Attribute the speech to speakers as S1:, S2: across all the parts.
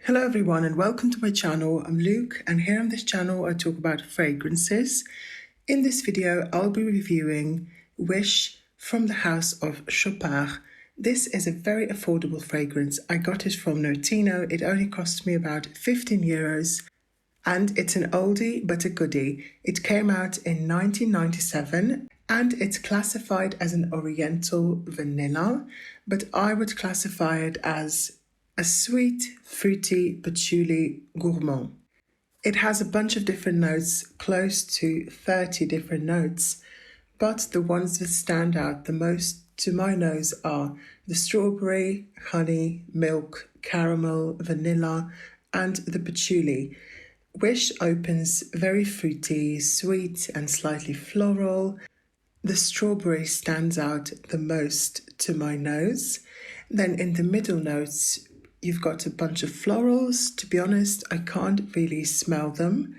S1: Hello everyone and welcome to my channel. I'm Luke and here on this channel I talk about fragrances. In this video I'll be reviewing Wish from the house of Chopard. This is a very affordable fragrance. I got it from Notino. It only cost me about 15 euros and it's an oldie but a goodie. It came out in 1997 and it's classified as an Oriental vanilla, but I would classify it as a sweet, fruity patchouli gourmand. It has a bunch of different notes, close to 30 different notes, but the ones that stand out the most to my nose are the strawberry, honey, milk, caramel, vanilla, and the patchouli. Wish opens very fruity, sweet, and slightly floral. The strawberry stands out the most to my nose. Then in the middle notes, you've got a bunch of florals. To be honest, I can't really smell them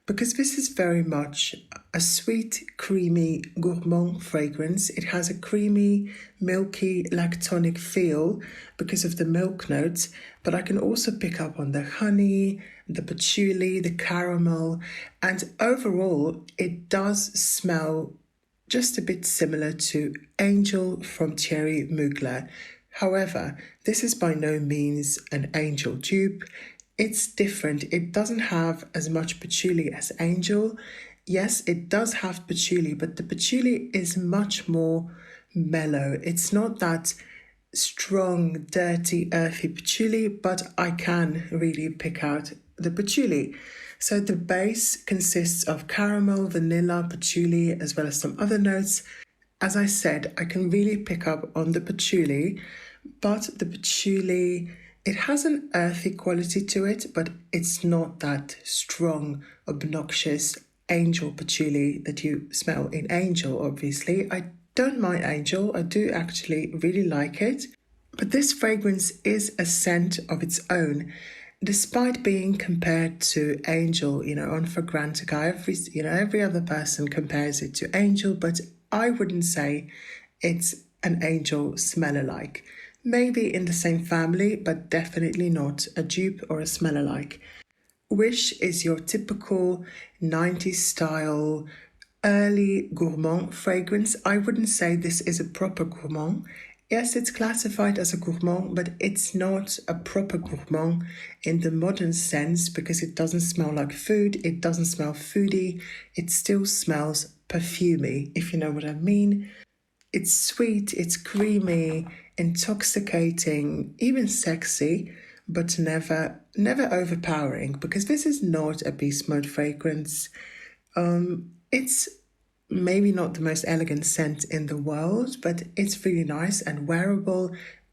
S1: because this is very much a sweet, creamy, gourmand fragrance. It has a creamy, milky, lactonic feel because of the milk notes, but I can also pick up on the honey, the patchouli, the caramel, and overall, it does smell just a bit similar to Angel from Thierry Mugler. However, this is by no means an Angel dupe. It's different. It doesn't have as much patchouli as Angel. Yes, it does have patchouli, but the patchouli is much more mellow. It's not that strong, dirty, earthy patchouli, but I can really pick out the patchouli. So the base consists of caramel, vanilla, patchouli, as well as some other notes. As I said, I can really pick up on the patchouli, but the patchouli, it has an earthy quality to it, but it's not that strong, obnoxious Angel patchouli that you smell in Angel, obviously. I don't mind Angel, I do actually really like it, but this fragrance is a scent of its own. Despite being compared to Angel, on Fragrantica, every other person compares it to Angel, but I wouldn't say it's an Angel smell-alike. Maybe in the same family, but definitely not a dupe or a smell-alike. Wish is your typical 90s style, early gourmand fragrance. I wouldn't say this is a proper gourmand. Yes, it's classified as a gourmand, but it's not a proper gourmand in the modern sense because it doesn't smell like food, it doesn't smell foody, it still smells perfumey, if you know what I mean. It's sweet, it's creamy, intoxicating, even sexy, but never overpowering because this is not a beast mode fragrance. It's maybe not the most elegant scent in the world, but it's really nice and wearable.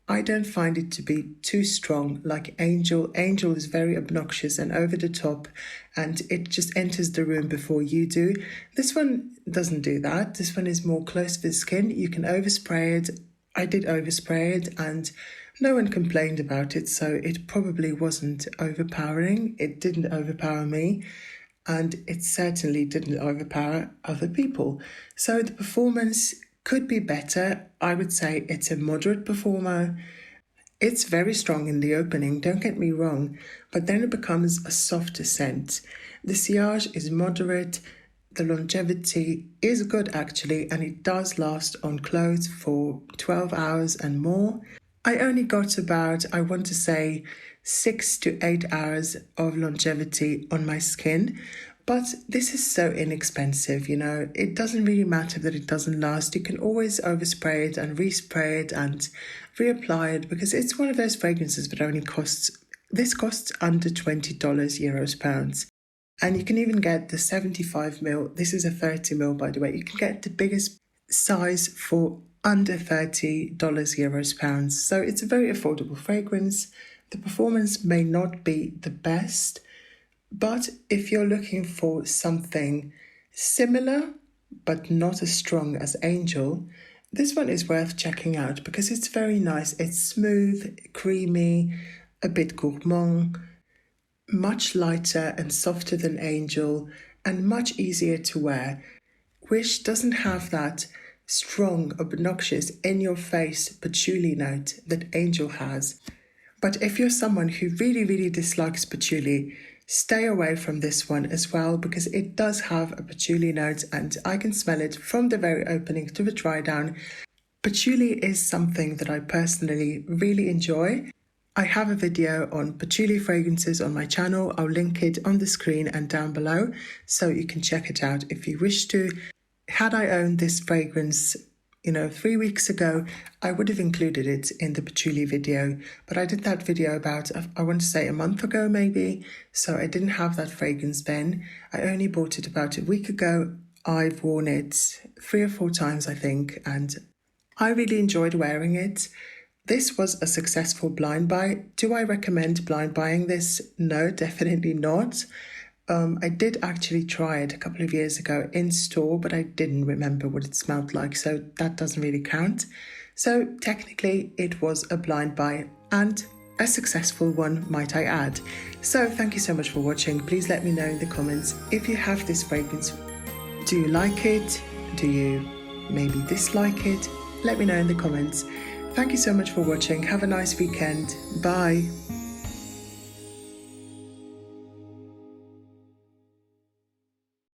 S1: I don't find it to be too strong like Angel. Angel is very obnoxious and over the top, and it just enters the room before you do. This one doesn't do that. This one is more close to the skin. You can overspray it. I did overspray it and no one complained about it, so it probably wasn't overpowering. It didn't overpower me. And it certainly didn't overpower other people. So the performance could be better. I would say it's a moderate performer. It's very strong in the opening, don't get me wrong, but then it becomes a softer scent. The sillage is moderate, the longevity is good actually, and it does last on clothes for 12 hours and more. I only got about, I want to say, 6 to 8 hours of longevity on my skin, but this is so inexpensive, it doesn't really matter that it doesn't last. You can always overspray it and respray it and reapply it because it's one of those fragrances that only costs under $20 euros pounds. And you can even get the 75ml, this is a 30ml by the way, you can get the biggest size for under $30 euros pounds. So it's a very affordable fragrance. The performance may not be the best, but if you're looking for something similar but not as strong as Angel, this one is worth checking out because it's very nice. It's smooth, creamy, a bit gourmand, much lighter and softer than Angel, and much easier to wear. Wish doesn't have that strong, obnoxious, in-your-face patchouli note that Angel has. But if you're someone who really dislikes patchouli, stay away from this one as well, because it does have a patchouli note and I can smell it from the very opening to the dry down. Patchouli is something that I personally really enjoy. I have a video on patchouli fragrances on my channel. I'll link it on the screen and down below, so you can check it out if you wish to. Had I owned this fragrance 3 weeks ago, I would have included it in the patchouli video, but I did that video about, I want to say a month ago maybe, so I didn't have that fragrance then. I only bought it about a week ago. I've worn it 3 or 4 times, I think, and I really enjoyed wearing it. This was a successful blind buy. Do I recommend blind buying this? No, definitely not. I did actually try it a couple of years ago in store, but I didn't remember what it smelled like, so that doesn't really count. So technically it was a blind buy and a successful one, might I add. So thank you so much for watching. Please let me know in the comments if you have this fragrance. Do you like it? Do you maybe dislike it? Let me know in the comments. Thank you so much for watching. Have a nice weekend. Bye.